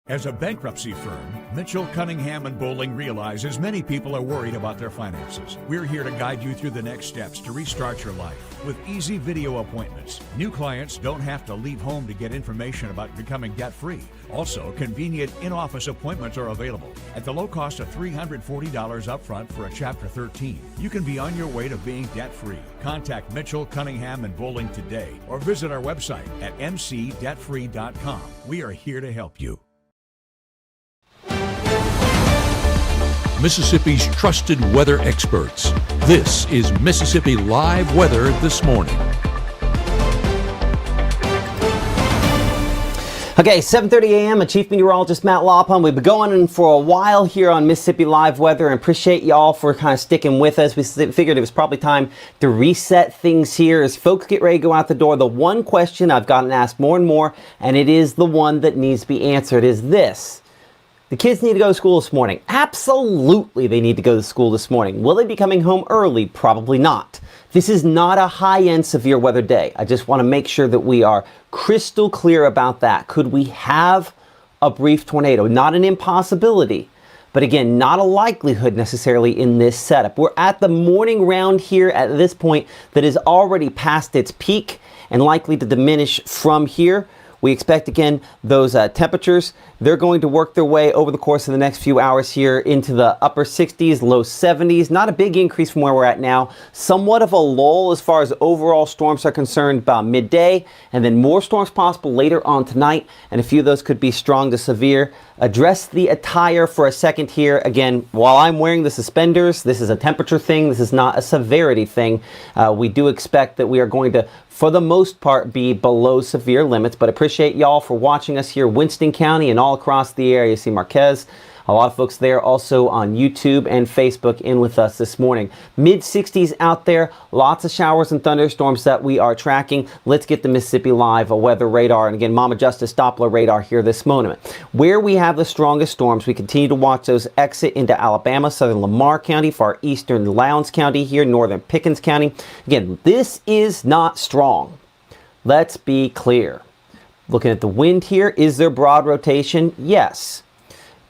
As a bankruptcy firm, Mitchell, Cunningham, and Bowling realizes many people are worried about their finances. We're here to guide you through the next steps to restart your life with easy video appointments. New clients don't have to leave home to get information about becoming debt-free. Also, convenient in-office appointments are available at the low cost of $340 upfront for a Chapter 13. You can be on your way to being debt-free. Contact Mitchell, Cunningham, and Bowling today or visit our website at mcdebtfree.com. We are here to help you. Mississippi's trusted weather experts. This is Mississippi Live Weather this morning. Okay, 7:30 a.m. Chief Meteorologist Matt Lopham. We've been going for a while here on Mississippi Live Weather, and appreciate y'all for kind of sticking with us. We figured it was probably time to reset things here as folks get ready to go out the door. The one question I've gotten asked more and more, and it is the one that needs to be answered, is this. The kids need to go to school this morning. Absolutely, they need to go to school this morning. Will they be coming home early? Probably not. This is not a high-end severe weather day. I just want to make sure that we are crystal clear about that. Could we have a brief tornado? Not an impossibility, but again, not a likelihood necessarily in this setup. We're at the morning round here at this point that is already past its peak and likely to diminish from here. We expect, again, those temperatures, they're going to work their way over the course of the next few hours here into the upper 60s, low 70s. Not a big increase from where we're at now. Somewhat of a lull as far as overall storms are concerned about midday, and then more storms possible later on tonight, and a few of those could be strong to severe. Address the attire for a second here. Again, while I'm wearing the suspenders, this is a temperature thing. This is not a severity thing. We do expect that we are going to, for the most part, be below severe limits, but appreciate y'all for watching us here, Winston County and all across the area. You see Marquez, a lot of folks there also on YouTube and Facebook in with us this morning. Mid 60s out there, lots of showers and thunderstorms that we are tracking. Let's get the Mississippi Live weather radar, and again, Mama Justice Doppler radar here this moment. Where we have the strongest storms, we continue to watch those exit into Alabama, southern Lamar County, far eastern Lowndes County here, northern Pickens County. Again, this is not strong. Let's be clear. Looking at the wind here, is there broad rotation? Yes.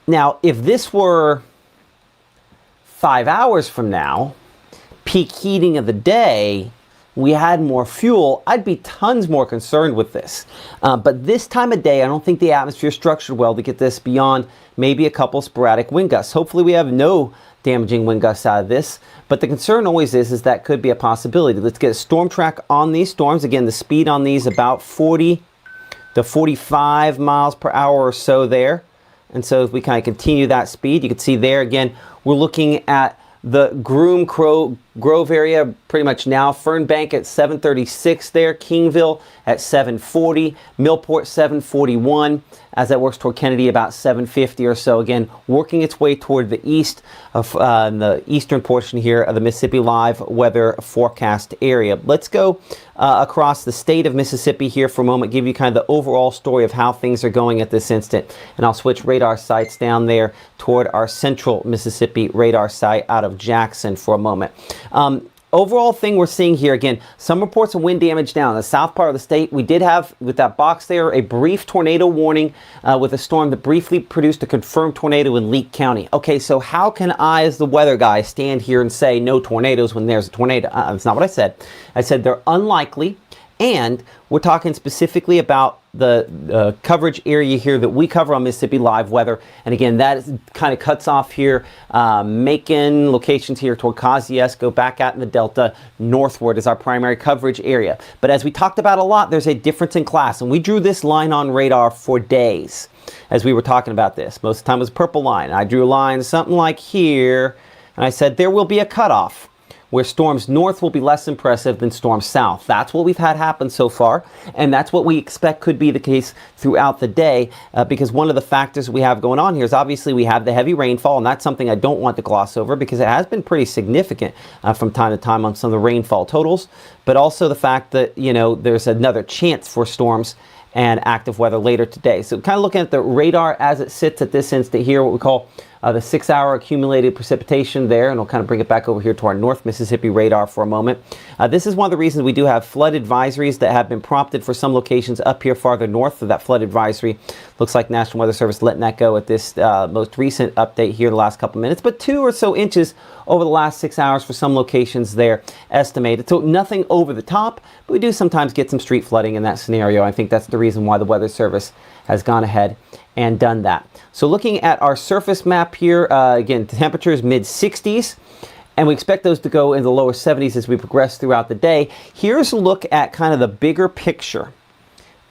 Now, if this were 5 hours from now, peak heating of the day, we had more fuel, I'd be tons more concerned with this. But this time of day, I don't think the atmosphere is structured well to get this beyond maybe a couple sporadic wind gusts. Hopefully we have no damaging wind gusts out of this, but the concern always is that could be a possibility. Let's get a storm track on these storms. Again, the speed on these about 40 to 45 miles per hour or so there. And so if we kind of continue that speed, you can see there again, we're looking at the Groom Grove area pretty much now. Fernbank at 736 there, Kingville at 740, Millport 741, as that works toward Kennedy about 750 or so. Again, working its way toward the east of the eastern portion here of the Mississippi Live weather forecast area. Let's go across the state of Mississippi here for a moment, give you kind of the overall story of how things are going at this instant. And I'll switch radar sites down there toward our central Mississippi radar site out of Jackson for a moment. Overall thing we're seeing here, again, some reports of wind damage down in the south part of the state. We did have, with that box there, a brief tornado warning with a storm that briefly produced a confirmed tornado in Leake County. Okay, so how can I, as the weather guy, stand here and say no tornadoes when there's a tornado? That's not what I said. I said they're unlikely, and we're talking specifically about the coverage area here that we cover on Mississippi Live Weather. And again, that kind of cuts off here, Macon, locations here toward Kosciuszko, back out in the Delta, northward is our primary coverage area. But as we talked about a lot, there's a difference in class. And we drew this line on radar for days as we were talking about this. Most of the time it was a purple line. I drew a line something like here, and I said there will be a cutoff where storms north will be less impressive than storms south. That's what we've had happen so far, and that's what we expect could be the case throughout the day, because one of the factors we have going on here is obviously we have the heavy rainfall, and that's something I don't want to gloss over because it has been pretty significant from time to time on some of the rainfall totals, but also the fact that, you know, there's another chance for storms and active weather later today. So kind of looking at the radar as it sits at this instant here, what we call the 6-hour accumulated precipitation there, and I'll kind of bring it back over here to our North Mississippi radar for a moment. This is one of the reasons we do have flood advisories that have been prompted for some locations up here farther north of that flood advisory. Looks like National Weather Service letting that go at this most recent update here the last couple minutes, but 2 or so inches over the last 6 hours for some locations there estimated. So nothing over the top, but we do sometimes get some street flooding in that scenario. I think that's the reason why the Weather Service has gone ahead and done that. So looking at our surface map here, again, temperatures mid-60s, and we expect those to go in the lower 70s as we progress throughout the day. Here's a look at kind of the bigger picture,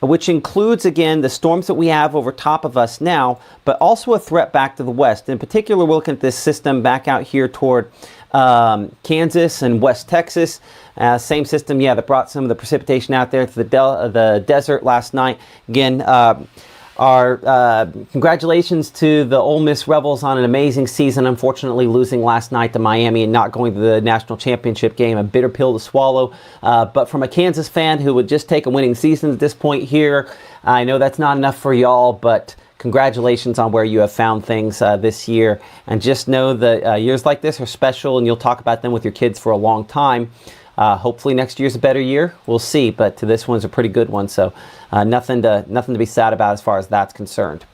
which includes, again, the storms that we have over top of us now, but also a threat back to the west. In particular, we're looking at this system back out here toward Kansas and West Texas. Same system, yeah, that brought some of the precipitation out there to the desert last night. Again, our congratulations to the Ole Miss Rebels on an amazing season. Unfortunately, losing last night to Miami and not going to the national championship game, a bitter pill to swallow. But from a Kansas fan who would just take a winning season at this point here, I know that's not enough for y'all, but congratulations on where you have found things this year. And just know that years like this are special, and you'll talk about them with your kids for a long time. Hopefully next year's a better year. We'll see, but this one's a pretty good one, so nothing to be sad about as far as that's concerned.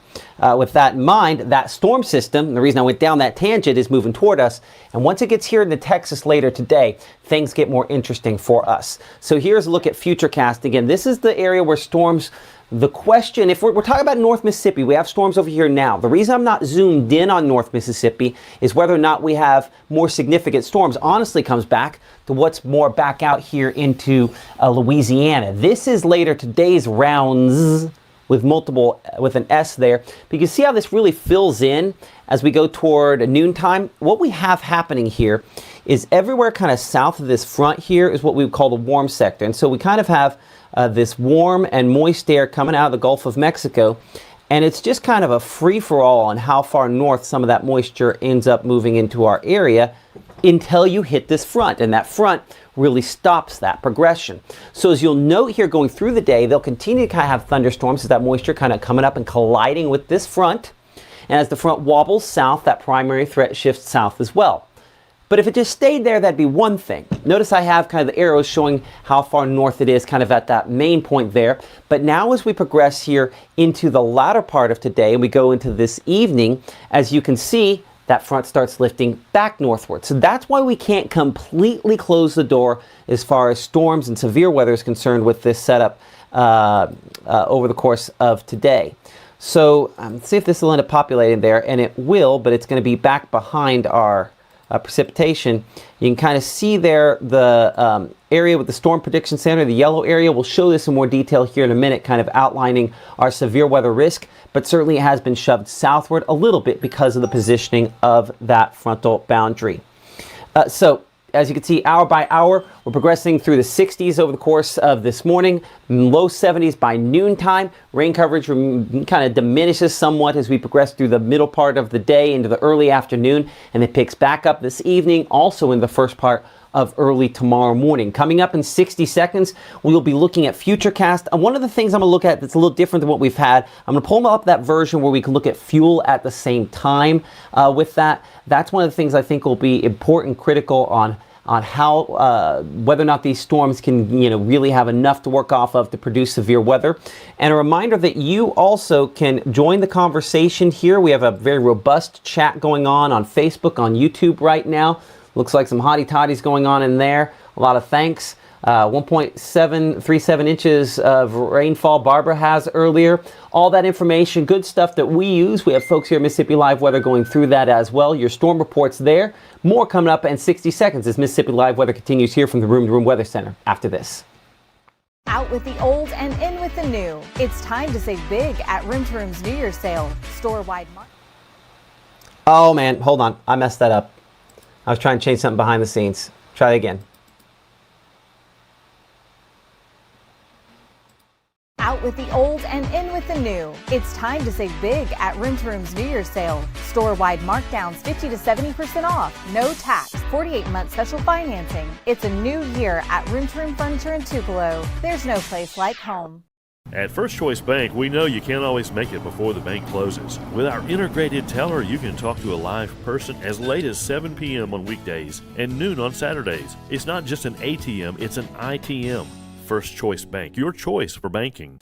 With that in mind, that storm system, the reason I went down that tangent, is moving toward us, and once it gets here into Texas later today, things get more interesting for us. So here's a look at Futurecast. Again, this is the area where storms. The question, if we're talking about North Mississippi, we have storms over here now. The reason I'm not zoomed in on North Mississippi is whether or not we have more significant storms honestly comes back to what's more back out here into Louisiana. This is later today's rounds with an S there. But you can see how this really fills in as we go toward noontime. What we have happening here is everywhere kind of south of this front here is what we would call the warm sector. And so we kind of have this warm and moist air coming out of the Gulf of Mexico, and it's just kind of a free-for-all on how far north some of that moisture ends up moving into our area until you hit this front, and that front really stops that progression. So as you'll note here going through the day, they'll continue to kind of have thunderstorms as that moisture kind of coming up and colliding with this front, and as the front wobbles south, that primary threat shifts south as well. But if it just stayed there, that'd be one thing. Notice I have kind of the arrows showing how far north it is, kind of at that main point there. But now as we progress here into the latter part of today and we go into this evening, as you can see, that front starts lifting back northward. So that's why we can't completely close the door as far as storms and severe weather is concerned with this setup over the course of today. So let's see if this will end up populating there, and it will, but it's going to be back behind our precipitation. You can kind of see there the area with the Storm Prediction Center, the yellow area. We'll show this in more detail here in a minute, kind of outlining our severe weather risk, but certainly it has been shoved southward a little bit because of the positioning of that frontal boundary. So as you can see, hour by hour, we're progressing through the 60s over the course of this morning, low 70s by noontime. Rain coverage kind of diminishes somewhat as we progress through the middle part of the day into the early afternoon, and it picks back up this evening, also in the first part of early tomorrow morning. Coming up in 60 seconds, we'll be looking at Futurecast. And one of the things I'm going to look at that's a little different than what we've had, I'm going to pull up that version where we can look at fuel at the same time with that. That's one of the things I think will be important, critical on how whether or not these storms can really have enough to work off of to produce severe weather. And a reminder that you also can join the conversation here. We have a very robust chat going on Facebook, on YouTube right now. Looks like some hottie toddies going on in there. A lot of thanks. 1.737 inches of rainfall Barbara has earlier. All that information, good stuff that we use. We have folks here at Mississippi Live Weather going through that as well. Your storm reports there. More coming up in 60 seconds as Mississippi Live Weather continues here from the Room to Room Weather Center after this. Out with the old and in with the new. It's time to save big at Room to Room's New Year's sale. Store-wide market. Oh man, hold on. I messed that up. I was trying to change something behind the scenes. Try it again. Out with the old and in with the new. It's time to save big at Room to Room's New Year's sale. Store-wide markdowns 50 to 70% off. No tax. 48-month special financing. It's a new year at Room to Room Furniture in Tupelo. There's no place like home. At First Choice Bank, we know you can't always make it before the bank closes. With our integrated teller, you can talk to a live person as late as 7 p.m. on weekdays and noon on Saturdays. It's not just an ATM, it's an ITM. First Choice Bank, your choice for banking.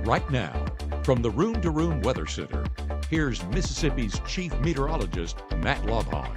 Right now, from the Room to Room Weather Center, here's Mississippi's Chief Meteorologist, Matt Lobhon.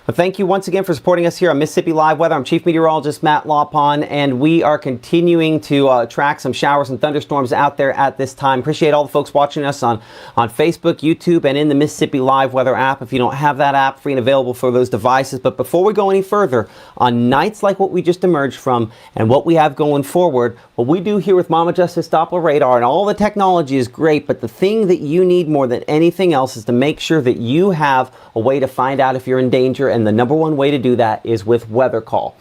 Well, thank you once again for supporting us here on Mississippi Live Weather. I'm Chief Meteorologist Matt Lopon, and we are continuing to track some showers and thunderstorms out there at this time. Appreciate all the folks watching us on Facebook, YouTube, and in the Mississippi Live Weather app. If you don't have that app, free and available for those devices. But before we go any further, on nights like what we just emerged from and what we have going forward, what we do here with Mama Justice Doppler radar and all the technology is great, but the thing that you need more than anything else is to make sure that you have a way to find out if you're in danger, and the number one way to do that is with Weather Call.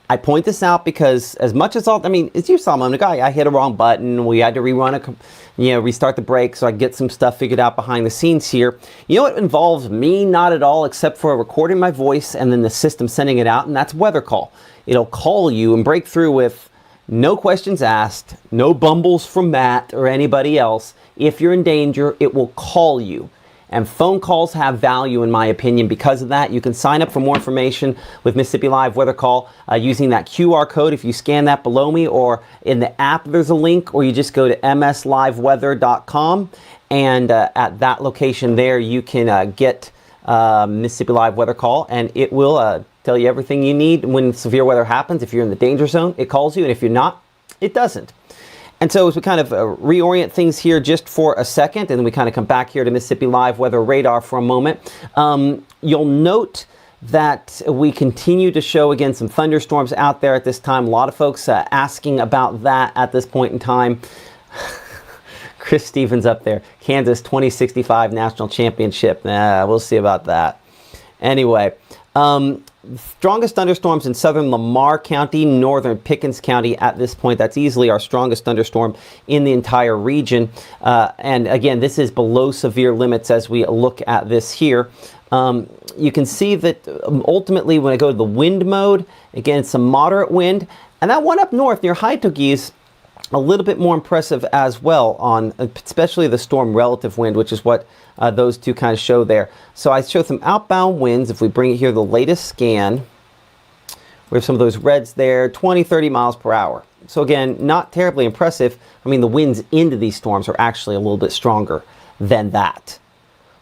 I point this out because as much as as you saw, I hit a wrong button. We had to rerun restart the break so I get some stuff figured out behind the scenes here. You know, it involves me not at all, except for recording my voice and then the system sending it out, and that's Weather Call. It'll call you and break through with no questions asked, no bumbles from Matt or anybody else. If you're in danger, it will call you. And phone calls have value, in my opinion, because of that. You can sign up for more information with Mississippi Live Weather Call using that QR code. If you scan that below me, or in the app, there's a link, or you just go to msliveweather.com. And at that location there, you can get Mississippi Live Weather Call, and it will tell you everything you need when severe weather happens. If you're in the danger zone, it calls you, and if you're not, it doesn't. And so as we kind of reorient things here just for a second, and then we kind of come back here to Mississippi Live Weather Radar for a moment, you'll note that we continue to show, again, some thunderstorms out there at this time. A lot of folks asking about that at this point in time. Chris Stevens up there. Kansas 2065 National Championship. We'll see about that. Anyway, strongest thunderstorms in southern Lamar County, northern Pickens County at this point. That's easily our strongest thunderstorm in the entire region. And again, this is below severe limits as we look at this here. You can see that ultimately when I go to the wind mode, again, some moderate wind. And that one up north near Haitogis, a little bit more impressive as well, on especially the storm relative wind, which is what those two kind of show there. So I show some outbound winds. If we bring it here, the latest scan, we have some of those reds there, 20, 30 miles per hour. So again, not terribly impressive. I mean, the winds into these storms are actually a little bit stronger than that.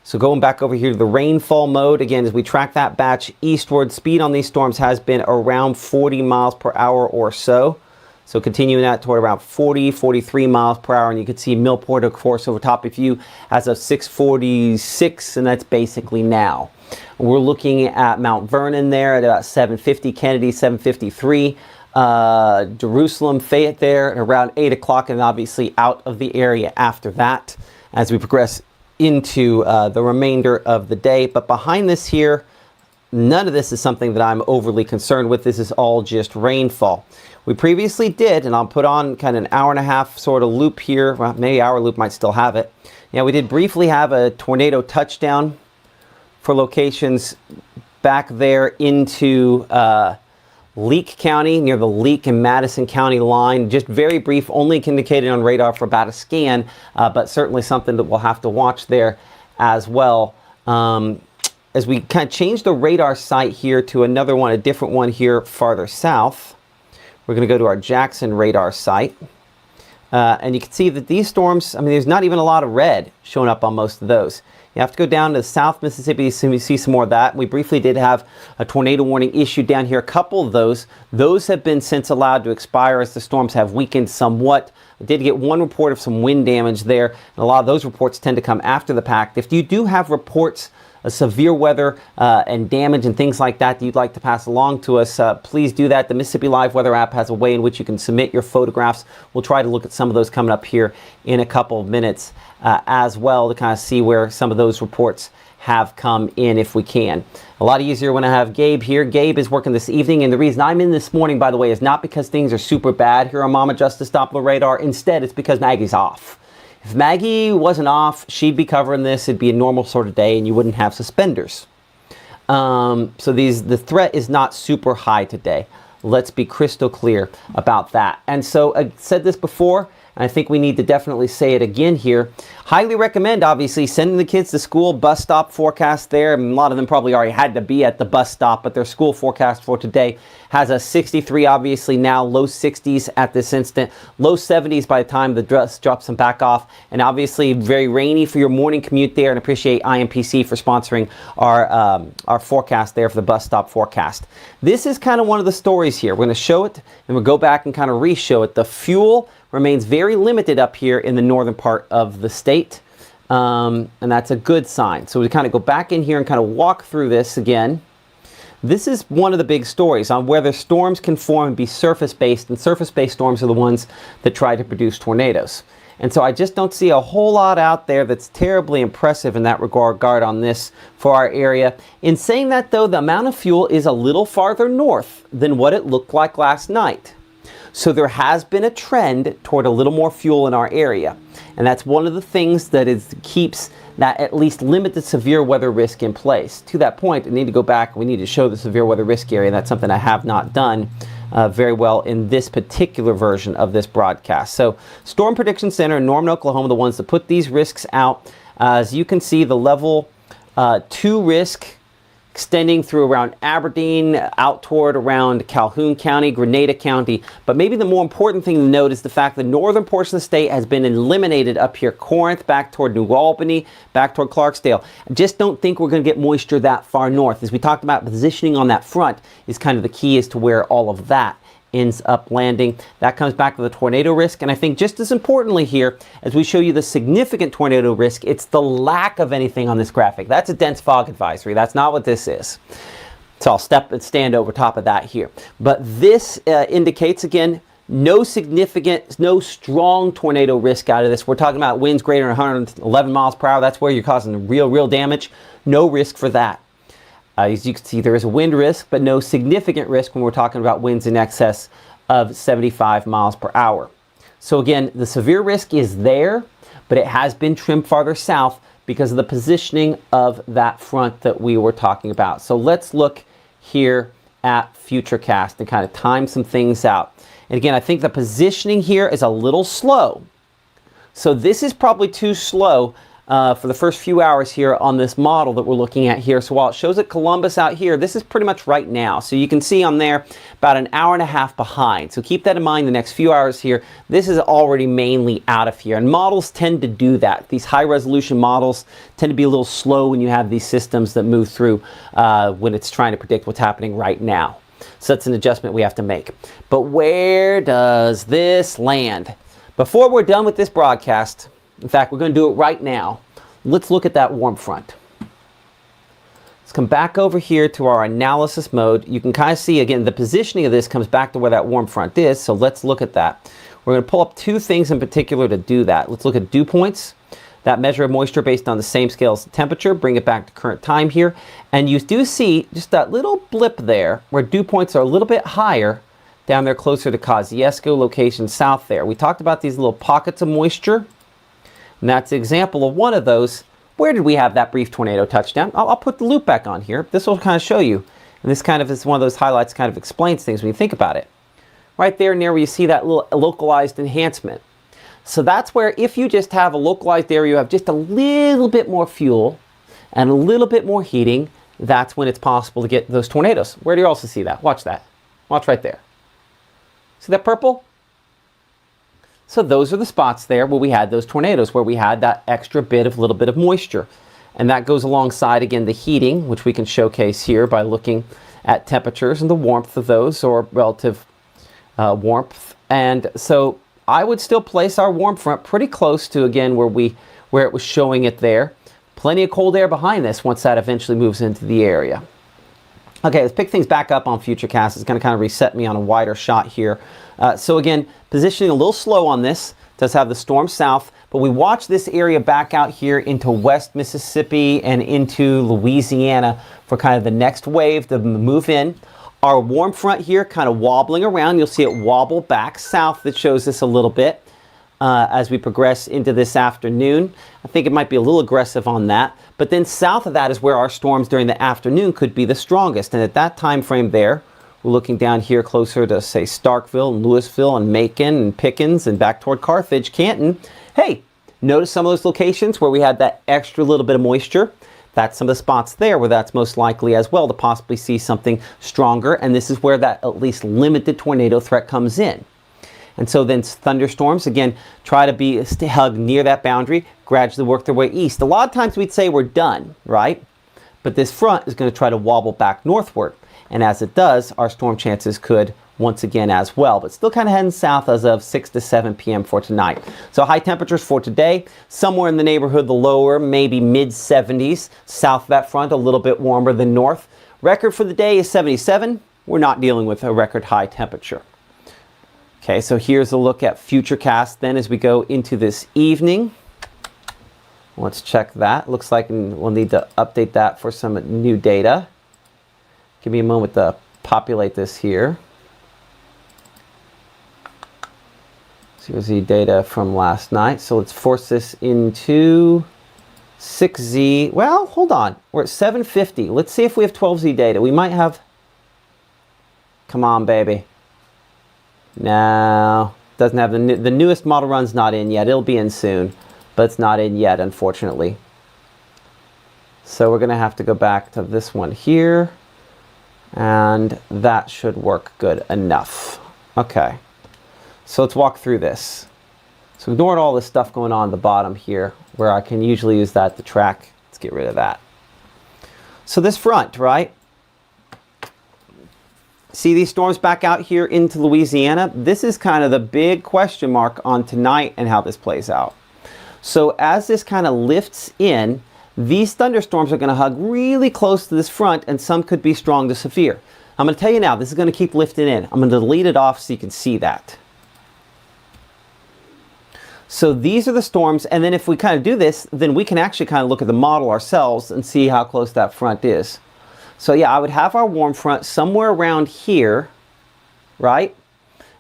So going back over here to the rainfall mode, again, as we track that batch eastward, speed on these storms has been around 40 miles per hour or so. So continuing that toward around 40, 43 miles per hour. And you can see Millport, of course, over top of you as of 6:46, and that's basically now. We're looking at Mount Vernon there at about 750, Kennedy 753, Jerusalem, Fayette there at around 8 o'clock, and obviously out of the area after that as we progress into the remainder of the day. But behind this here, none of this is something that I'm overly concerned with. This is all just rainfall. We previously did, and I'll put on kind of an hour and a half sort of loop here. Well, maybe our loop might still have it. Yeah, we did briefly have a tornado touchdown for locations back there into Leake County, near the Leake and Madison County line. Just very brief, only indicated on radar for about a scan, but certainly something that we'll have to watch there as well. As we kind of change the radar site here to another one, a different one here farther south. We're going to go to our Jackson radar site. And you can see that these storms, there's not even a lot of red showing up on most of those. You have to go down to South Mississippi to see some more of that. We briefly did have a tornado warning issued down here. A couple of those. Those have been since allowed to expire as the storms have weakened somewhat. I did get one report of some wind damage there. And a lot of those reports tend to come after the fact. If you do have reports severe weather and damage and things like that you'd like to pass along to us, please do that. The Mississippi Live Weather app has a way in which you can submit your photographs. We'll try to look at some of those coming up here in a couple of minutes as well, to kind of see where some of those reports have come in if we can. A lot easier when I have Gabe here. Gabe is working this evening, and the reason I'm in this morning, by the way, is not because things are super bad here on Mama Justice Doppler Radar. Instead, it's because Maggie's off. If Maggie wasn't off, she'd be covering this. It'd be a normal sort of day, and you wouldn't have suspenders. So the threat is not super high today. Let's be crystal clear about that. And so I said this before, and I think we need to definitely say it again here. Highly recommend, obviously, sending the kids to school. Bus stop forecast there. A lot of them probably already had to be at the bus stop, but their school forecast for today has a 63, obviously now low 60s at this instant, low 70s by the time the dust drops them back off, and obviously very rainy for your morning commute there. And appreciate IMPC for sponsoring our forecast there for the bus stop forecast. This is kind of one of the stories here. We're going to show it, and we'll go back and kind of re-show it. The fuel remains very limited up here in the northern part of the state, and that's a good sign. So we kind of go back in here and kind of walk through this again. This is one of the big stories on whether storms can form and be surface-based, and surface-based storms are the ones that try to produce tornadoes. And so I just don't see a whole lot out there that's terribly impressive in that regard on this for our area. In saying that, though, the amount of fuel is a little farther north than what it looked like last night. So there has been a trend toward a little more fuel in our area. And that's one of the things that keeps that at least limited severe weather risk in place. To that point, we need to go back. We need to show the severe weather risk area. That's something I have not done very well in this particular version of this broadcast. So Storm Prediction Center in Norman, Oklahoma, the ones that put these risks out. As you can see, the level 2 risk extending through around Aberdeen, out toward around Calhoun County, Grenada County. But maybe the more important thing to note is the fact the northern portion of the state has been eliminated up here. Corinth, back toward New Albany, back toward Clarksdale. I just don't think we're going to get moisture that far north. As we talked about, positioning on that front is kind of the key as to where all of that ends up landing. That comes back to the tornado risk. And I think just as importantly here, as we show you the significant tornado risk, it's the lack of anything on this graphic. That's a dense fog advisory. That's not what this is. So I'll stand over top of that here. But this indicates, again, no significant, no strong tornado risk out of this. We're talking about winds greater than 111 miles per hour. That's where you're causing real damage. No risk for that. As you can see, there is a wind risk, but no significant risk when we're talking about winds in excess of 75 miles per hour. So again, the severe risk is there, but it has been trimmed farther south because of the positioning of that front that we were talking about. So let's look here at Futurecast and kind of time some things out. And again, I think the positioning here is a little slow. So this is probably too slow for the first few hours here on this model that we're looking at here. So while it shows at Columbus out here, this is pretty much right now. So you can see on there about an hour and a half behind. So keep that in mind the next few hours here. This is already mainly out of here. And models tend to do that. These high resolution models tend to be a little slow when you have these systems that move through when it's trying to predict what's happening right now. So that's an adjustment we have to make. But where does this land? Before we're done with this broadcast, in fact, we're going to do it right now. Let's look at that warm front. Let's come back over here to our analysis mode. You can kind of see, again, the positioning of this comes back to where that warm front is. So let's look at that. We're going to pull up two things in particular to do that. Let's look at dew points, that measure of moisture based on the same scale as the temperature, bring it back to current time here. And you do see just that little blip there where dew points are a little bit higher down there closer to Kosciuszko location south there. We talked about these little pockets of moisture. And that's an example of one of those. Where did we have that brief tornado touchdown? I'll put the loop back on here. This will kind of show you. And this kind of is one of those highlights, kind of explains things when you think about it. Right there near where you see that little localized enhancement. So that's where if you just have a localized area, you have just a little bit more fuel and a little bit more heating, that's when it's possible to get those tornadoes. Where do you also see that? Watch that. Watch right there. See that purple? So those are the spots there where we had those tornadoes, where we had that extra little bit of moisture. And that goes alongside, again, the heating, which we can showcase here by looking at temperatures and the warmth of those, or relative warmth. And so I would still place our warm front pretty close to, again, where it was showing it there. plenty of cold air behind this once that eventually moves into the area. Okay, let's pick things back up on Futurecast. It's going to kind of reset me on a wider shot here. So again, positioning a little slow on this. Does have the storm south, but we watch this area back out here into West Mississippi and into Louisiana for kind of the next wave to move in. Our warm front here kind of wobbling around. You'll see it wobble back south. That shows this a little bit as we progress into this afternoon. I think it might be a little aggressive on that. But then south of that is where our storms during the afternoon could be the strongest. And at that time frame there, we're looking down here closer to, say, Starkville and Louisville and Macon and Pickens and back toward Carthage, Canton. Hey, notice some of those locations where we had that extra little bit of moisture. That's some of the spots there where that's most likely as well to possibly see something stronger. And this is where that at least limited tornado threat comes in. And so then thunderstorms, again, try to hug near that boundary, gradually work their way east. A lot of times we'd say we're done, right? But this front is going to try to wobble back northward. And as it does, our storm chances could once again as well, but still kind of heading south as of 6 to 7 p.m. for tonight. So high temperatures for today, somewhere in the neighborhood, the lower, maybe mid 70s. South of that front, a little bit warmer than north. Record for the day is 77. We're not dealing with a record high temperature. Okay, so here's a look at Futurecast then as we go into this evening. Let's check that. Looks like we'll need to update that for some new data. Give me a moment to populate this here. So here's the data from last night. So let's force this into 6Z. Well, hold on. We're at 750. Let's see if we have 12Z data. We might have... Come on, baby. No. Doesn't have the newest model run's not in yet. It'll be in soon. But it's not in yet, unfortunately. So we're going to have to go back to this one here. And that should work good enough. Okay, so let's walk through this. So ignore all this stuff going on at the bottom here, where I can usually use that to track. Let's get rid of that. So this front, right? See these storms back out here into Louisiana? This is kind of the big question mark on tonight and how this plays out. So as this kind of lifts in, these thunderstorms are going to hug really close to this front, and some could be strong to severe. I'm going to tell you now, this is going to keep lifting in. I'm going to delete it off so you can see that. So these are the storms, and then if we kind of do this, then we can actually kind of look at the model ourselves and see how close that front is. So yeah, I would have our warm front somewhere around here, right?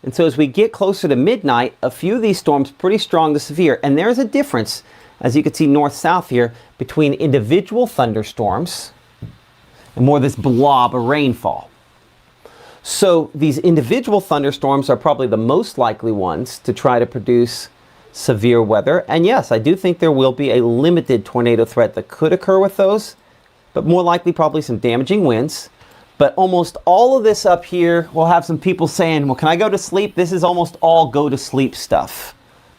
And so as we get closer to midnight, a few of these storms pretty strong to severe, and there's a difference, as you can see north-south here, between individual thunderstorms and more of this blob of rainfall. So these individual thunderstorms are probably the most likely ones to try to produce severe weather. And yes, I do think there will be a limited tornado threat that could occur with those, but more likely probably some damaging winds. But almost all of this up here, we'll have some people saying, well, can I go to sleep? This is almost all go to sleep stuff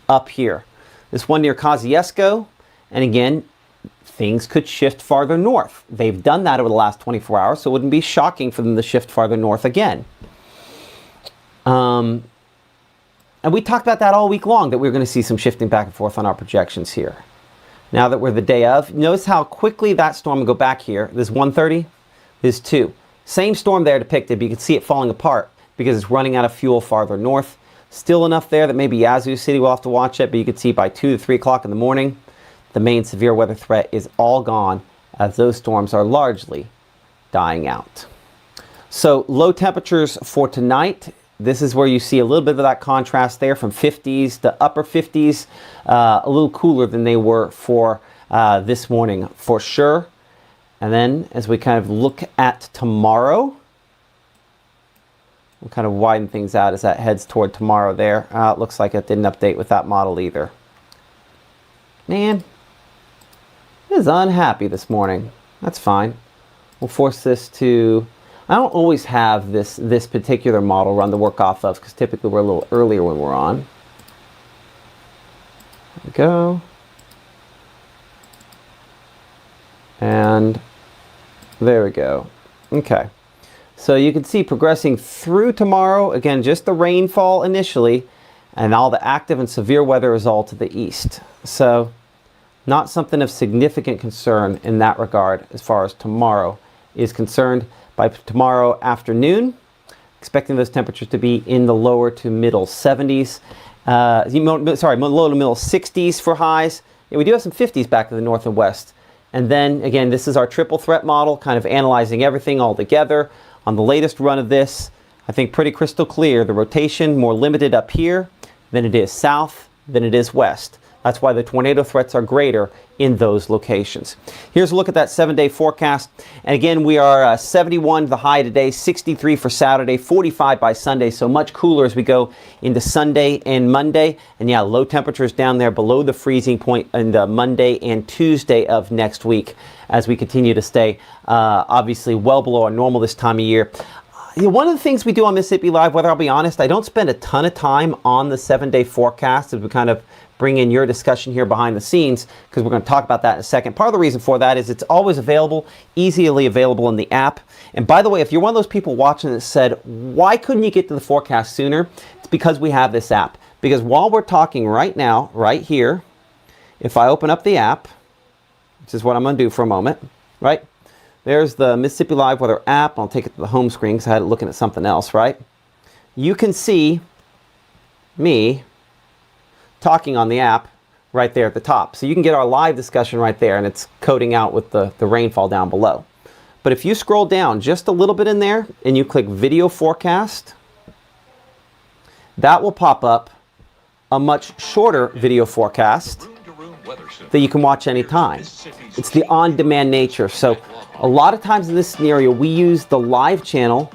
up here. This one near Kosciuszko, and again, things could shift farther north. They've done that over the last 24 hours, so it wouldn't be shocking for them to shift farther north again. And we talked about that all week long, that we were going to see some shifting back and forth on our projections here. Now that we're the day of, notice how quickly that storm will go back here. This 130, this 2. Same storm there depicted, but you can see it falling apart because it's running out of fuel farther north. Still enough there that maybe Yazoo City will have to watch it, but you can see by 2 to 3 o'clock in the morning, the main severe weather threat is all gone as those storms are largely dying out. So low temperatures for tonight. This is where you see a little bit of that contrast there from 50s to upper 50s, a little cooler than they were for this morning for sure. And then as we kind of look at tomorrow, we'll kind of widen things out as that heads toward tomorrow there. It looks like it didn't update with that model either. Man, it is unhappy this morning. That's fine. We'll force this to... I don't always have this particular model run to work off of because typically we're a little earlier when we're on. There we go. And there we go. Okay. So you can see progressing through tomorrow, again, just the rainfall initially, and all the active and severe weather is all to the east. So Not something of significant concern in that regard as far as tomorrow is concerned. By tomorrow afternoon, expecting those temperatures to be in the lower to middle 70s. Low to middle 60s for highs. Yeah, we do have some 50s back in the north and west. And then, again, this is our triple threat model, kind of analyzing everything all together. On the latest run of this, I think pretty crystal clear. The rotation more limited up here than it is south, than it is west. That's why the tornado threats are greater in those locations. Here's a look at that 7-day forecast. And again, we are 71 the high today, 63 for Saturday, 45 by Sunday. So much cooler as we go into Sunday and Monday. And yeah, low temperatures down there below the freezing point in the Monday and Tuesday of next week as we continue to stay obviously well below our normal this time of year. One of the things we do on Mississippi Live Weather, I'll be honest, I don't spend a ton of time on the 7-day forecast as we kind of bring in your discussion here behind the scenes, because we're going to talk about that in a second. Part of the reason for that is it's always available, easily available in the app. And by the way, if you're one of those people watching that said, why couldn't you get to the forecast sooner? It's because we have this app. Because while we're talking right now, right here, if I open up the app, which is what I'm going to do for a moment, right? There's the Mississippi Live Weather app. I'll take it to the home screen because I had it looking at something else, right? You can see me talking on the app right there at the top. So you can get our live discussion right there, and it's coding out with the rainfall down below. But if you scroll down just a little bit in there and you click video forecast, that will pop up a much shorter video forecast that you can watch anytime. It's the on-demand nature. So a lot of times in this scenario, we use the live channel.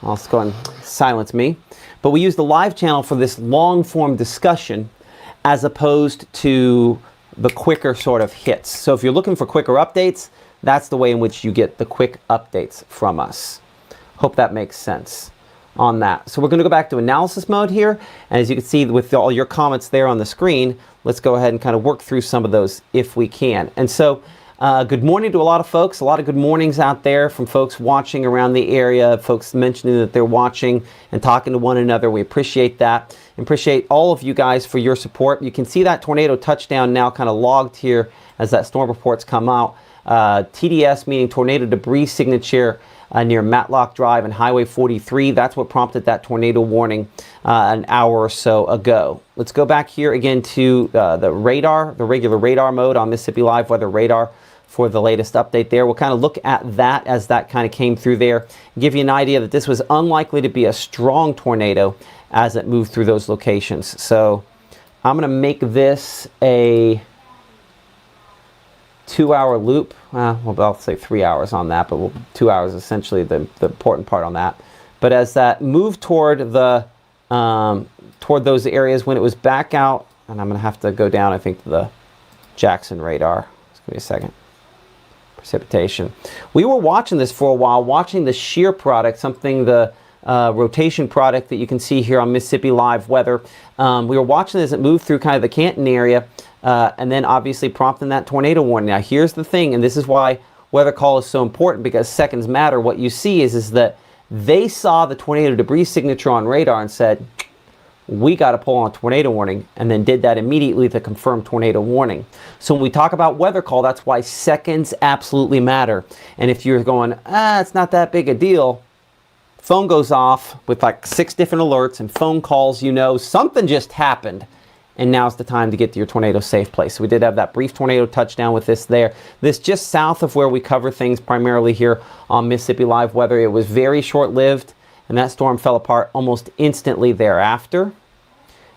I'll just go and silence me. But we use the live channel for this long-form discussion as opposed to the quicker sort of hits. So if you're looking for quicker updates, that's the way in which you get the quick updates from us. Hope that makes sense on that. So we're going to go back to analysis mode here. And as you can see with all your comments there on the screen, let's go ahead and kind of work through some of those if we can. And so good morning to a lot of folks, a lot of good mornings out there from folks watching around the area, folks mentioning that they're watching and talking to one another. We appreciate that. Appreciate all of you guys for your support. You can see that tornado touchdown now kind of logged here as that storm reports come out. TDS, meaning tornado debris signature near Matlock Drive and Highway 43. That's what prompted that tornado warning an hour or so ago. Let's go back here again to the radar, the regular radar mode on Mississippi Live Weather Radar for the latest update there. We'll kind of look at that as that kind of came through there, give you an idea that this was unlikely to be a strong tornado as it moved through those locations. So I'm going to make this a 2-hour loop. Well, I'll say 3 hours on that, but 2 hours is essentially the important part on that. But as that moved toward the toward those areas when it was back out, and I'm going to have to go down, I think, to the Jackson radar. Just give me a second. Precipitation. We were watching this for a while, watching the shear product, something the rotation product that you can see here on Mississippi Live Weather. We were watching as it moved through kind of the Canton area, and then obviously prompting that tornado warning. Now here's the thing, and this is why weather call is so important, because seconds matter. What you see is that they saw the tornado debris signature on radar and said, we got to pull on a tornado warning, and then did that immediately to confirm tornado warning. So when we talk about weather call, that's why seconds absolutely matter. And if you're going, it's not that big a deal, phone goes off with like 6 different alerts and phone calls, you know, something just happened. And now's the time to get to your tornado safe place. So we did have that brief tornado touchdown with this there. This just south of where we cover things primarily here on Mississippi Live Weather. It was very short-lived, and that storm fell apart almost instantly thereafter.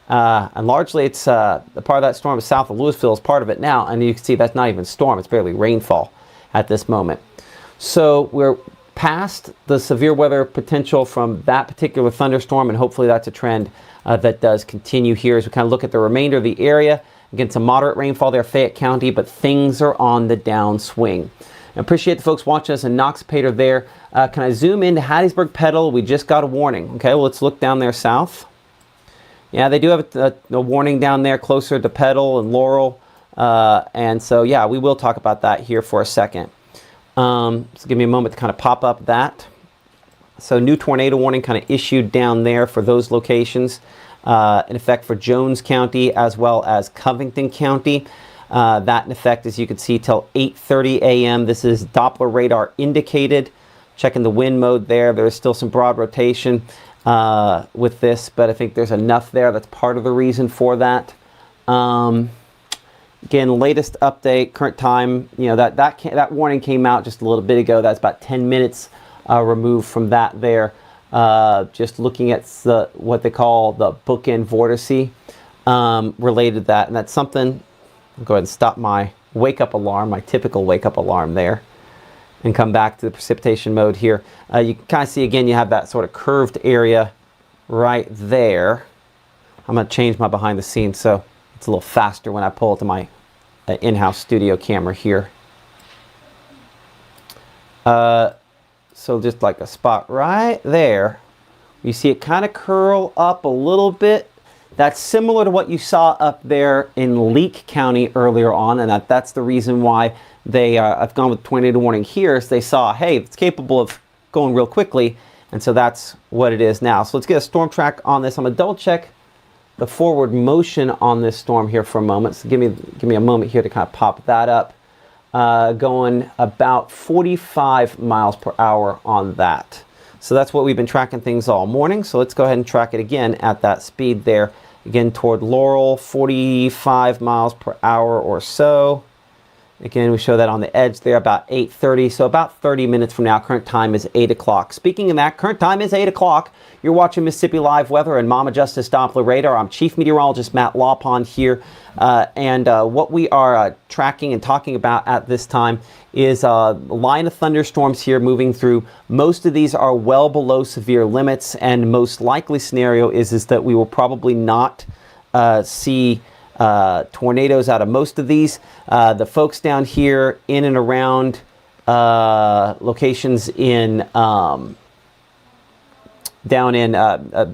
And largely it's the part of that storm is south of Louisville is part of it now. And you can see that's not even storm. It's barely rainfall at this moment. So we're past the severe weather potential from that particular thunderstorm, and hopefully that's a trend that does continue here as we kind of look at the remainder of the area. Again, some moderate rainfall there, Fayette County, but things are on the downswing. I appreciate the folks watching us in Noxapater there. Can I zoom into Hattiesburg Petal? We just got a warning. Okay, well, let's look down there south. Yeah, they do have a warning down there closer to Petal and Laurel. And so, yeah, we will talk about that here for a second. So give me a moment to kind of pop up that. So new tornado warning kind of issued down there for those locations, in effect for Jones County as well as Covington County. that in effect, as you can see, till 8:30 a.m. This is Doppler radar indicated. Checking the wind mode there. There's still some broad rotation with this, but I think there's enough there. That's part of the reason for that. Again, latest update, current time. You know, that warning came out just a little bit ago. That's about 10 minutes removed from that there. Just looking at what they call the bookend vortice related to that, and that's something. I'll go ahead and stop my wake up alarm, my typical wake up alarm there, and come back to the precipitation mode here. You can kind of see again, you have that sort of curved area right there. I'm going to change my behind the scenes so it's a little faster when I pull it to my in-house studio camera here. So just like a spot right there, you see it kind of curl up a little bit. That's similar to what you saw up there in Leake County earlier on, and that's the reason why I've gone with tornado warning here. Is they saw, hey, it's capable of going real quickly, and so that's what it is now. So let's get a storm track on this. I'm gonna double check the forward motion on this storm here for a moment. So give me a moment here to kind of pop that up. Going about 45 miles per hour on that. So that's what we've been tracking things all morning. So let's go ahead and track it again at that speed there. Again, toward Laurel, 45 miles per hour or so. Again, we show that on the edge there, about 8:30. So about 30 minutes from now, current time is 8 o'clock. Speaking of that, current time is 8 o'clock. You're watching Mississippi Live Weather and Mama Justice Doppler Radar. I'm Chief Meteorologist Matt Lawpon here. What we are tracking and talking about at this time is a line of thunderstorms here moving through. Most of these are well below severe limits, and most likely scenario is that we will probably not see tornadoes out of most of these. The folks down here in and around locations in down in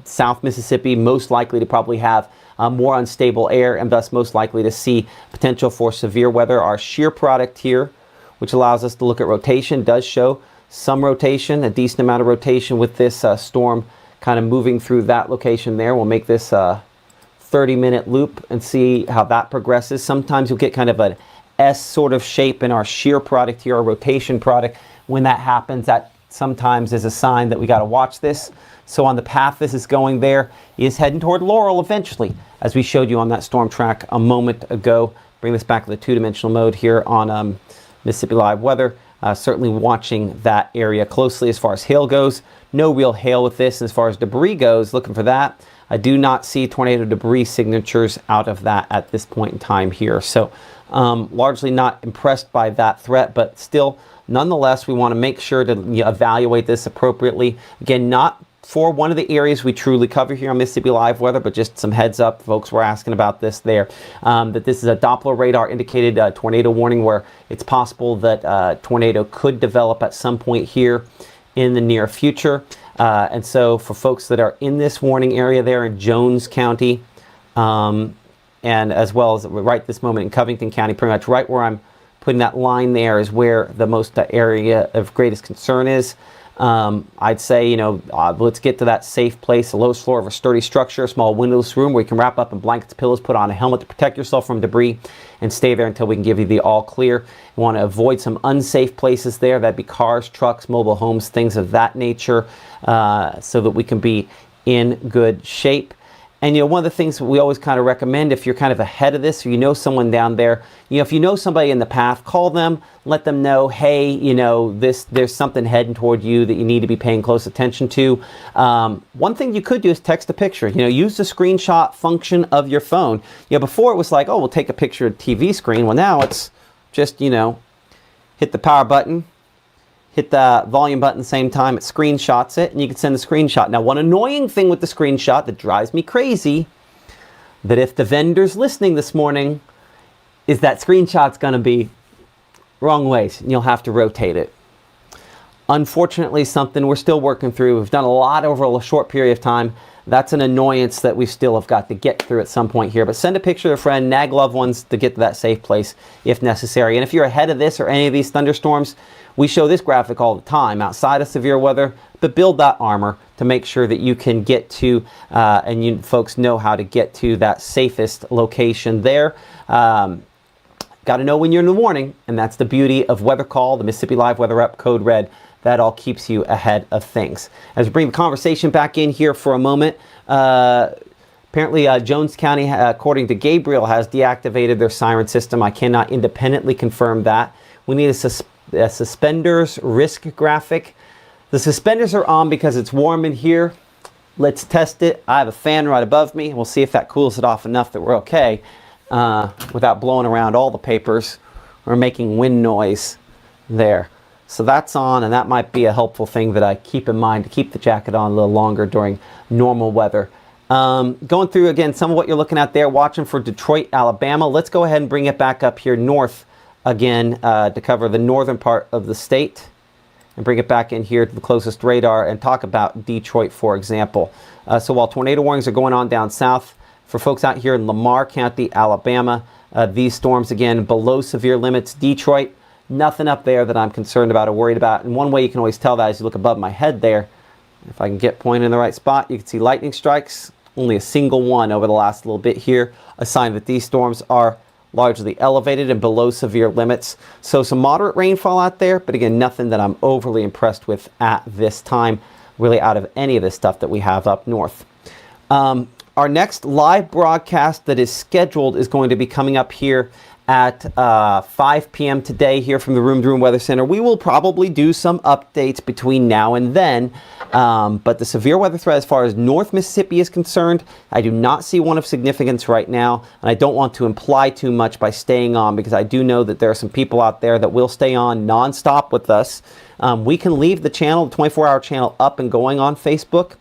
South Mississippi, most likely to probably have more unstable air and thus most likely to see potential for severe weather. Our shear product here, which allows us to look at rotation, does show some rotation, a decent amount of rotation with this storm kind of moving through that location there. We'll make this 30-minute loop and see how that progresses. Sometimes you'll get kind of an S sort of shape in our shear product here, our rotation product. When that happens, that sometimes is a sign that we got to watch this. So on the path this is going there, is heading toward Laurel eventually, as we showed you on that storm track a moment ago. Bring this back to the two-dimensional mode here on Mississippi Live Weather. Certainly watching that area closely as far as hail goes. No real hail with this. And as far as debris goes, looking for that. I do not see tornado debris signatures out of that at this point in time here. So largely not impressed by that threat, but still, nonetheless, we want to make sure to evaluate this appropriately. Again, not for one of the areas we truly cover here on Mississippi Live Weather, but just some heads up, folks were asking about this there, that this is a Doppler radar indicated tornado warning where it's possible that tornado could develop at some point here in the near future. And so for folks that are in this warning area there in Jones County, and as well as right this moment in Covington County, pretty much right where I'm putting that line there is where the most area of greatest concern is. I'd say, let's get to that safe place, the lowest floor of a sturdy structure, a small windowless room where you can wrap up in blankets, pillows, put on a helmet to protect yourself from debris, and stay there until we can give you the all clear. You want to avoid some unsafe places there. That'd be cars, trucks, mobile homes, things of that nature, so that we can be in good shape. And one of the things we always kind of recommend, if you're kind of ahead of this, or you know someone down there, if you know somebody in the path, call them, let them know, hey, there's something heading toward you that you need to be paying close attention to. One thing you could do is text a picture. Use the screenshot function of your phone. Before it was like, oh, we'll take a picture of the TV screen. Well, now it's just, hit the power button, hit the volume button at the same time, it screenshots it, and you can send the screenshot. Now, one annoying thing with the screenshot that drives me crazy, that if the vendor's listening this morning, is that screenshot's going to be wrong ways, and you'll have to rotate it. Unfortunately, something we're still working through. We've done a lot over a short period of time. That's an annoyance that we still have got to get through at some point here. But send a picture to a friend, nag loved ones to get to that safe place if necessary. And if you're ahead of this or any of these thunderstorms, we show this graphic all the time outside of severe weather, but build that armor to make sure that you can get to, and you folks know how to get to that safest location there. Got to know when you're in the warning, and that's the beauty of Weather Call, the Mississippi Live Weather App, Code Red. That all keeps you ahead of things. As we bring the conversation back in here for a moment, apparently Jones County, according to Gabriel, has deactivated their siren system. I cannot independently confirm that. We need a suspenders risk graphic. The suspenders are on because it's warm in here. Let's test it. I have a fan right above me. We'll see if that cools it off enough that we're okay without blowing around all the papers or making wind noise there. So that's on, and that might be a helpful thing that I keep in mind to keep the jacket on a little longer during normal weather. Going through again some of what you're looking at there, watching for Detroit, Alabama. Let's go ahead and bring it back up here north again to cover the northern part of the state, and bring it back in here to the closest radar and talk about Detroit, for example. So while tornado warnings are going on down south, for folks out here in Lamar County, Alabama, these storms again below severe limits. Detroit, nothing up there that I'm concerned about or worried about. And one way you can always tell that is you look above my head there. If I can get pointed in the right spot, you can see lightning strikes. Only a single one over the last little bit here. A sign that these storms are largely elevated and below severe limits. So some moderate rainfall out there, but again, nothing that I'm overly impressed with at this time, really out of any of this stuff that we have up north. Our next live broadcast that is scheduled is going to be coming up here at 5 p.m. today here from the Room to Room Weather Center. We will probably do some updates between now and then, but the severe weather threat as far as North Mississippi is concerned, I do not see one of significance right now, and I don't want to imply too much by staying on, because I do know that there are some people out there that will stay on nonstop with us. We can leave the channel, the 24-hour channel, up and going on Facebook.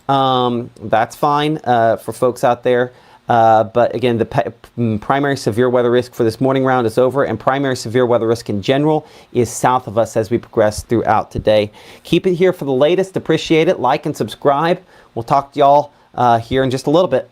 That's fine for folks out there. But again, the primary severe weather risk for this morning round is over, and primary severe weather risk in general is south of us as we progress throughout today. Keep it here for the latest. Appreciate it. Like and subscribe. We'll talk to y'all here in just a little bit.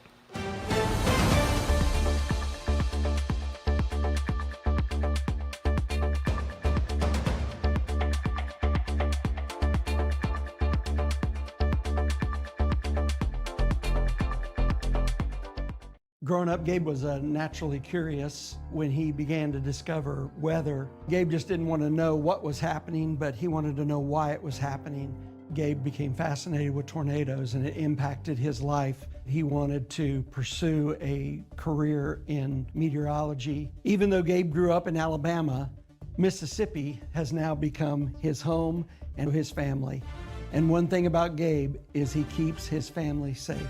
Growing up, Gabe was naturally curious. When he began to discover weather, Gabe just didn't want to know what was happening, but he wanted to know why it was happening. Gabe became fascinated with tornadoes, and it impacted his life. He wanted to pursue a career in meteorology. Even though Gabe grew up in Alabama, Mississippi has now become his home and his family. And one thing about Gabe is he keeps his family safe.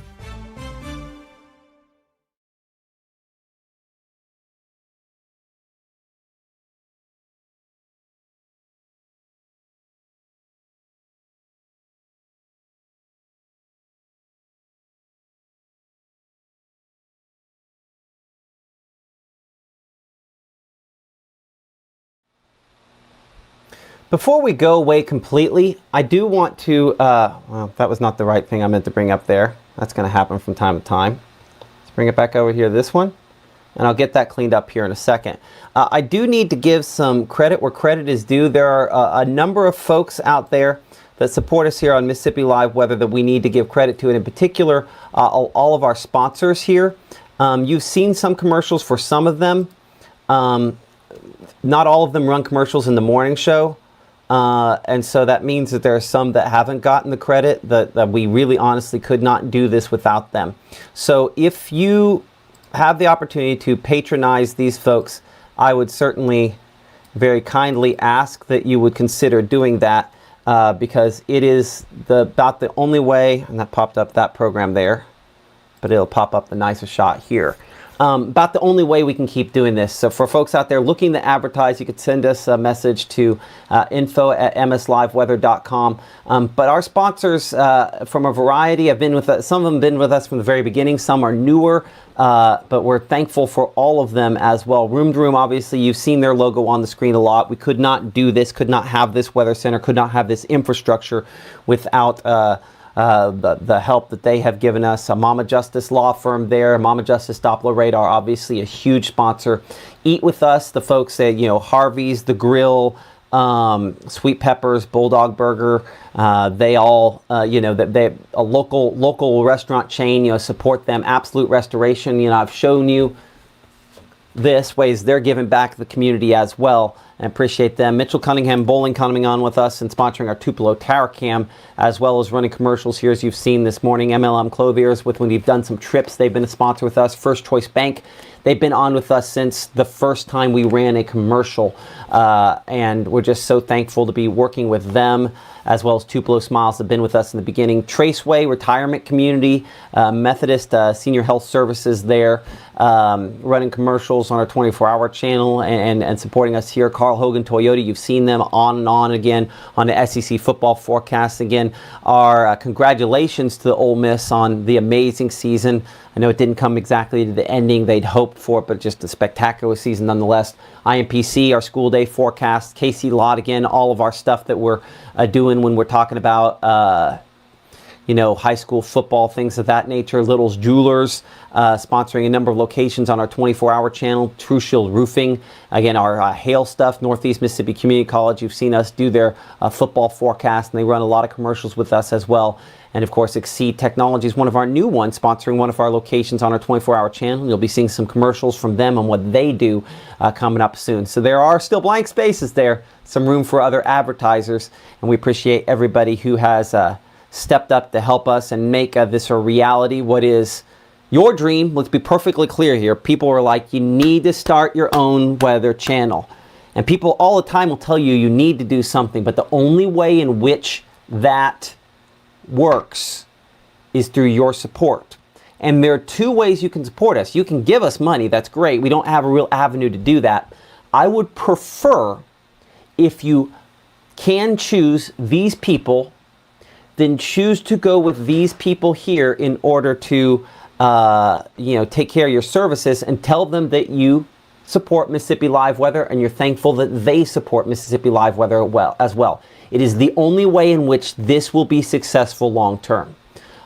Before we go away completely, I do want to, well, that was not the right thing I meant to bring up there. That's going to happen from time to time. Let's bring it back over here, this one, and I'll get that cleaned up here in a second. I do need to give some credit where credit is due. There are a number of folks out there that support us here on Mississippi Live Weather that we need to give credit to, and in particular, all of our sponsors here. You've seen some commercials for some of them. Not all of them run commercials in the morning show. And so that means that there are some that haven't gotten the credit, that we really honestly could not do this without them. So if you have the opportunity to patronize these folks, I would certainly very kindly ask that you would consider doing that, because it is about the only way, and that popped up that program there, but it'll pop up the nicer shot here. About the only way we can keep doing this. So for folks out there looking to advertise, you could send us a message to info@msliveweather.com. But our sponsors from a variety have been with us. Some of them have been with us from the very beginning. Some are newer, but we're thankful for all of them as well. Room to Room, obviously, you've seen their logo on the screen a lot. We could not do this, could not have this weather center, could not have this infrastructure without the help that they have given us. A Mama Justice law firm there, Mama Justice Doppler Radar, obviously a huge sponsor. Eat With Us, the folks at, Harvey's, The Grill, Sweet Peppers, Bulldog Burger, they all, they a local restaurant chain, support them. Absolute Restoration, I've shown you this ways they're giving back to the community as well. I appreciate them. Mitchell Cunningham Bowling coming on with us and sponsoring our Tupelo Tower Cam, as well as running commercials here as you've seen this morning. MLM Clothiers, with when we've done some trips, they've been a sponsor with us. First Choice Bank, they've been on with us since the first time we ran a commercial, and we're just so thankful to be working with them, as well as Tupelo Smiles have been with us in the beginning. Traceway Retirement Community, Methodist Senior Health Services there, running commercials on our 24-hour channel and supporting us here. Carl Hogan Toyota, you've seen them on and on again on the SEC football forecast. Again, our congratulations to the Ole Miss on the amazing season. I know it didn't come exactly to the ending they'd hoped for, but just a spectacular season nonetheless. IMPC, our school day forecast, KC Lott, again, all of our stuff that we're doing when we're talking about high school football, things of that nature. Little's Jewelers, sponsoring a number of locations on our 24-hour channel. True Shield Roofing, again, our hail stuff. Northeast Mississippi Community College, you've seen us do their football forecast, and they run a lot of commercials with us as well. And of course, Exceed Technologies, one of our new ones, sponsoring one of our locations on our 24-hour channel. You'll be seeing some commercials from them on what they do coming up soon. So there are still blank spaces there, some room for other advertisers, and we appreciate everybody who has stepped up to help us and make this a reality. What is your dream? Let's be perfectly clear here. People are like, you need to start your own weather channel. And people all the time will tell you you need to do something, but the only way in which that works is through your support. And there are two ways you can support us. You can give us money. That's great. We don't have a real avenue to do that. I would prefer, if you can choose these people, then choose to go with these people here in order to take care of your services, and tell them that you support Mississippi Live Weather and you're thankful that they support Mississippi Live Weather as well. It is the only way in which this will be successful long term.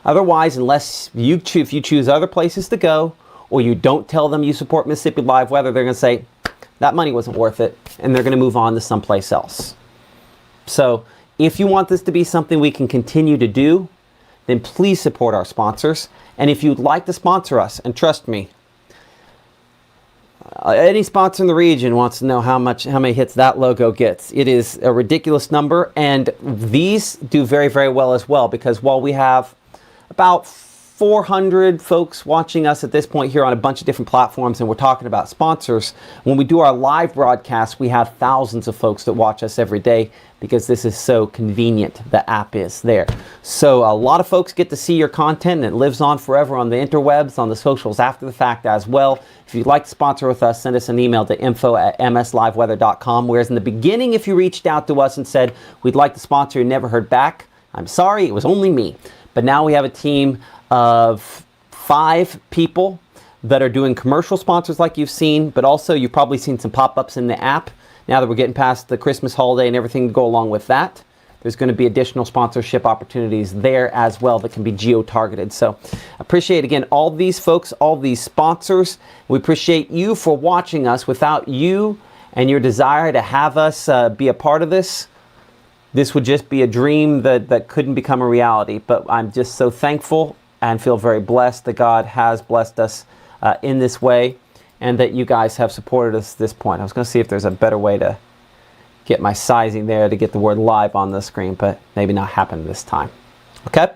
Otherwise, unless if you choose other places to go, or you don't tell them you support Mississippi Live Weather, they're going to say, that money wasn't worth it, and they're going to move on to someplace else. So if you want this to be something we can continue to do, then please support our sponsors. And if you'd like to sponsor us, and trust me, any sponsor in the region wants to know how many hits that logo gets. It is a ridiculous number, and these do very, very well as well, because while we have about 400 folks watching us at this point here on a bunch of different platforms, and we're talking about sponsors, when we do our live broadcast, we have thousands of folks that watch us every day, because this is so convenient. The app is there. So a lot of folks get to see your content, and it lives on forever on the interwebs, on the socials after the fact as well. If you'd like to sponsor with us, send us an email to info@msliveweather.com. Whereas in the beginning, if you reached out to us and said, we'd like to sponsor, and never heard back, I'm sorry, it was only me. But now we have a team of 5 people that are doing commercial sponsors like you've seen, but also you've probably seen some pop-ups in the app. Now that we're getting past the Christmas holiday and everything to go along with that, there's going to be additional sponsorship opportunities there as well that can be geo-targeted. So appreciate, again, all these folks, all these sponsors. We appreciate you for watching us. Without you and your desire to have us be a part of this, this would just be a dream that couldn't become a reality. But I'm just so thankful and feel very blessed that God has blessed us in this way, and that you guys have supported us at this point. I was going to see if there's a better way to get my sizing there to get the word live on the screen, but maybe not happen this time. Okay?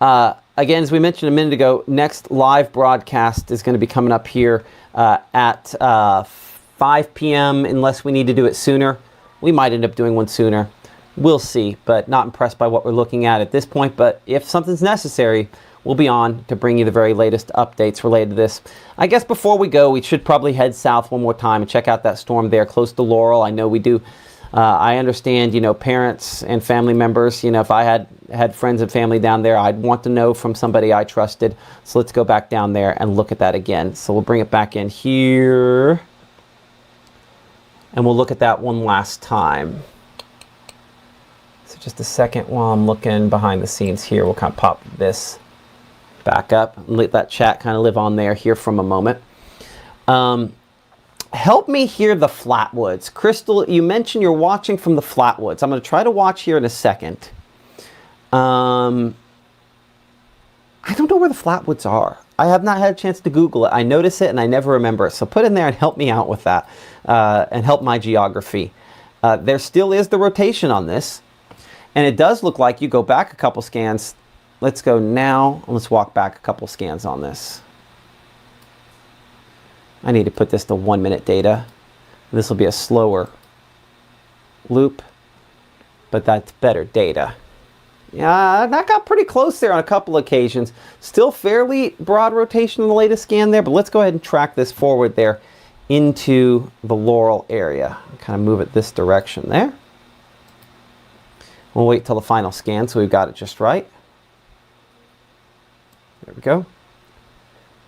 Again, as we mentioned a minute ago, next live broadcast is going to be coming up here at 5 p.m. unless we need to do it sooner. We might end up doing one sooner. We'll see, but not impressed by what we're looking at this point. But if something's necessary, we'll be on to bring you the very latest updates related to this. I guess before we go, we should probably head south one more time and check out that storm there close to Laurel. I know we do. I understand, parents and family members, if I had friends and family down there, I'd want to know from somebody I trusted. So let's go back down there and look at that again. So we'll bring it back in here, and we'll look at that one last time. So just a second while I'm looking behind the scenes here. We'll kind of pop this back up and let that chat kind of live on there here from a moment. Help me hear the Flatwoods. Crystal, you mentioned you're watching from the Flatwoods. I'm going to try to watch here in a second. I don't know where the Flatwoods are. I have not had a chance to Google it. I notice it and I never remember it. So put in there and help me out with that and help my geography. There still is the rotation on this. And it does look like you go back a couple scans. Let's go now. Let's walk back a couple scans on this. I need to put this to 1 minute data. This will be a slower loop, but that's better data. Yeah, that got pretty close there on a couple occasions. Still fairly broad rotation in the latest scan there, but let's go ahead and track this forward there into the Laurel area. Kind of move it this direction there. We'll wait till the final scan so we've got it just right. There we go.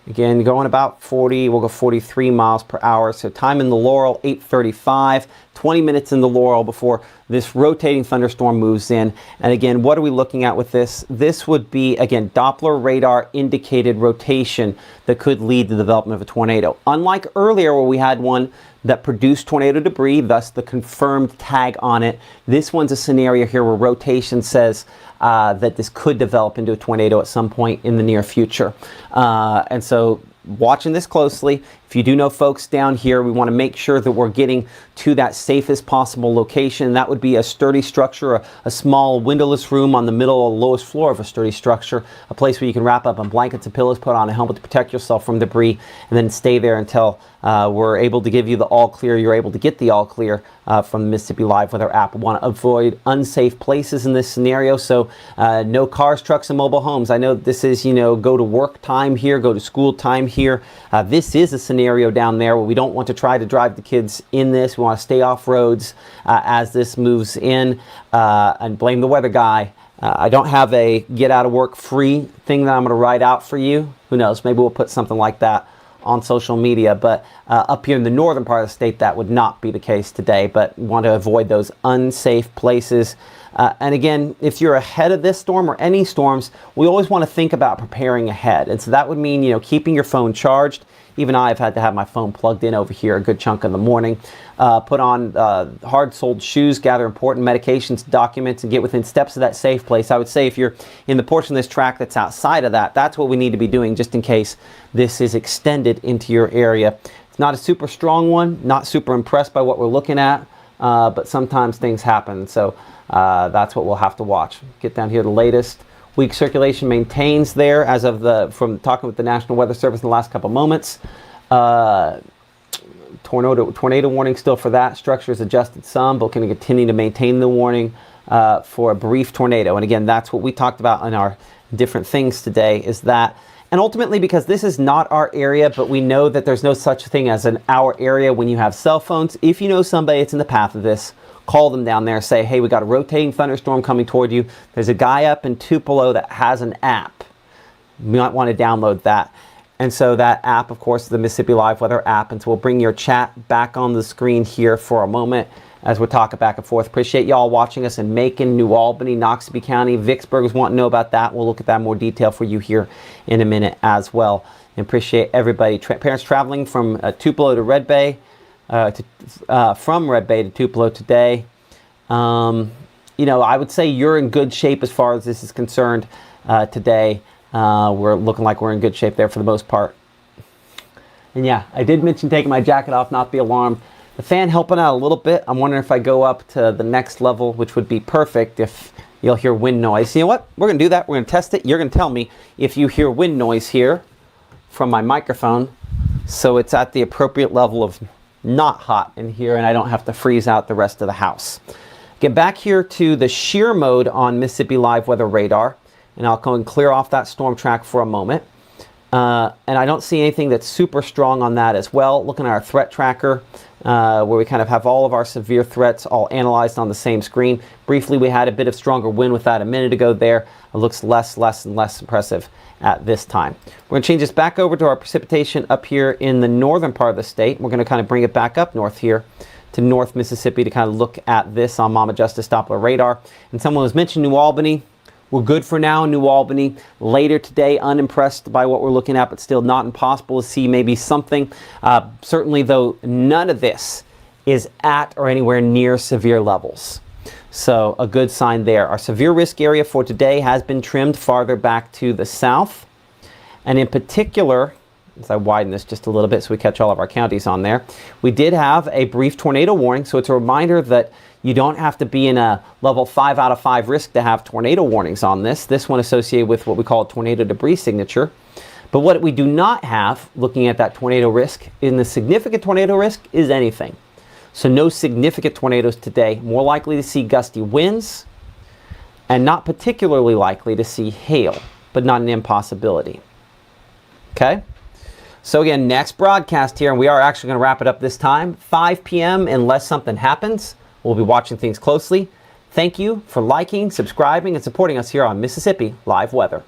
Again, going about 40, we'll go 43 miles per hour. So time in the Laurel, 8:35, 20 minutes in the Laurel before this rotating thunderstorm moves in. And again, what are we looking at with this? This would be, again, Doppler radar indicated rotation that could lead to the development of a tornado. Unlike earlier where we had one that produced tornado debris, thus the confirmed tag on it, this one's a scenario here where rotation says that this could develop into a tornado at some point in the near future. And so watching this closely, if you do know folks down here, we want to make sure that we're getting to that safest possible location. That would be a sturdy structure, a small windowless room on the middle or lowest floor of a sturdy structure, a place where you can wrap up in blankets and pillows, put on a helmet to protect yourself from debris, and then stay there until we're able to give you the all clear. You're able to get the all clear from the Mississippi Live Weather app. We want to avoid unsafe places in this scenario, so no cars, trucks, and mobile homes. I know this is, go to work time here, go to school time here. This is a scenario down there where we don't want to try to drive the kids in this. We want to stay off roads as this moves in and blame the weather guy. I don't have a get out of work free thing that I'm going to write out for you. Who knows? Maybe we'll put something like that on social media, but up here in the northern part of the state that would not be the case today, but we want to avoid those unsafe places. And again, if you're ahead of this storm or any storms, we always want to think about preparing ahead. And so that would mean, keeping your phone charged. Even I've had to have my phone plugged in over here a good chunk of the morning. Put on hard-soled shoes, gather important medications, documents, and get within steps of that safe place. I would say if you're in the portion of this track that's outside of that, that's what we need to be doing just in case this is extended into your area. It's not a super strong one, not super impressed by what we're looking at, but sometimes things happen. So that's what we'll have to watch. Get down here to the latest. Weak circulation maintains there as of from talking with the National Weather Service in the last couple moments. Tornado warning still for that. Structure is adjusted some, but can continue to maintain the warning for a brief tornado. And again, that's what we talked about in our different things today, is that. And ultimately, because this is not our area, but we know that there's no such thing as an our area when you have cell phones. If you know somebody that's in the path of this, call them down there, say, hey, we got a rotating thunderstorm coming toward you. There's a guy up in Tupelo that has an app. You might want to download that. And so that app, of course, is the Mississippi Live Weather app. And so we'll bring your chat back on the screen here for a moment as we're talking back and forth. Appreciate y'all watching us in Macon, New Albany, Noxubee County. Vicksburg is wanting to know about that. We'll look at that in more detail for you here in a minute as well. And appreciate everybody. Parents traveling from Tupelo to Red Bay. From Red Bay to Tupelo today. I would say you're in good shape as far as this is concerned today. We're looking like we're in good shape there for the most part. And yeah, I did mention taking my jacket off, not be alarmed. The fan helping out a little bit. I'm wondering if I go up to the next level, which would be perfect if you'll hear wind noise. You know what? We're going to do that. We're going to test it. You're going to tell me if you hear wind noise here from my microphone, so it's at the appropriate level of not hot in here and I don't have to freeze out the rest of the house. Get back here to the shear mode on Mississippi Live Weather Radar, and I'll go and clear off that storm track for a moment. And I don't see anything that's super strong on that as well. Looking at our threat tracker, where we kind of have all of our severe threats all analyzed on the same screen. Briefly, we had a bit of stronger wind with that a minute ago there. It looks less and less impressive at this time. We're going to change this back over to our precipitation up here in the northern part of the state. We're going to kind of bring it back up north here to North Mississippi to kind of look at this on Mama Justice Doppler radar. And someone was mentioned New Albany. We're good for now in New Albany. Later today, unimpressed by what we're looking at, but still not impossible to see maybe something. Certainly, though, none of this is at or anywhere near severe levels. So a good sign there. Our severe risk area for today has been trimmed farther back to the south. And in particular, as I widen this just a little bit so we catch all of our counties on there, we did have a brief tornado warning. So it's a reminder that you don't have to be in a level 5 out of 5 risk to have tornado warnings on this. This one associated with what we call a tornado debris signature. But what we do not have, looking at that tornado risk, in the significant tornado risk is anything. So no significant tornadoes today. More likely to see gusty winds and not particularly likely to see hail, but not an impossibility. Okay? So again, next broadcast here, and we are actually going to wrap it up this time, 5 p.m. unless something happens. We'll be watching things closely. Thank you for liking, subscribing, and supporting us here on Mississippi Live Weather.